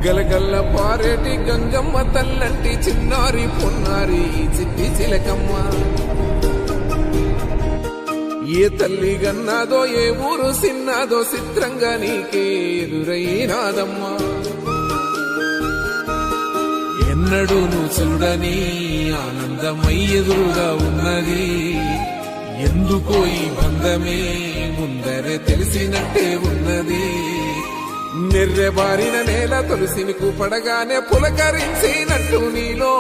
గలగల్ల పారేటి గంగమ్మ తల్లంటి చిన్నారి పొన్నారి చిట్టి చిలకమ్మ. ఏ తల్లి గన్నాదో ఏ ఊరు సిన్నాదో చిత్రంగా నీకే ఎదురైనాదమ్మా. ఎన్నడూ నువ్వు చూడని ఆనందమై ఎదురుగా ఉన్నది. ఎందుకో ఈ బంధమే ముందరే తెలిసినట్టే ఉన్నది. నెర్రెబారిన నేల తులసినికు పడగానే పులకరించినట్టు నీలో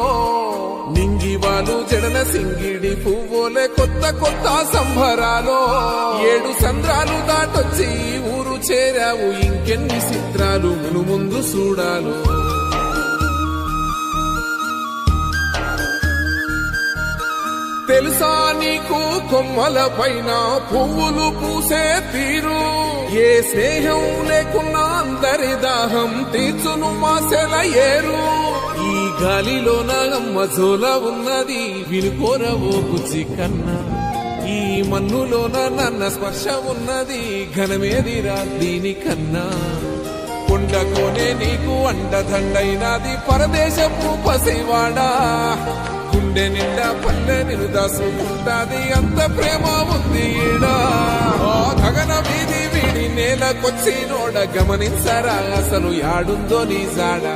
నింగివాలు జడన సింగిడి పువ్వులే కొత్త కొత్త సంబరాలో. 7 సంద్రాలు దాటొచ్చి ఊరు చేరావు, ఇంకెన్ని చిత్రాలు మును ముందు చూడాలో. తెలుసా నీకు కొమ్మల పైన పువ్వులు పూసే తీరు? ఏ స్నేహం లేకున్నా అందరి దాహం తీర్చును మాసెల ఏరు. ఈ గాలిలోన అమ్మ జోల ఉన్నది, వినుకోరవో బుజ్జి కన్నా. ఈ మన్నులోన నన్న స్పర్శ ఉన్నది, ఘనమేదిరా దీనికన్నా. కొండకోనే నీకు అండదండైనది పరదేశపు పసివాడా. గుండె నిండా పల్లె నిరుదాసుకుంటాది, అంత ప్రేమ ఉంది ఈడా. గగన వీధి వీడి నేలకొచ్చి నోడ గమనించరా అసలు యాడుందో నీ జాడా.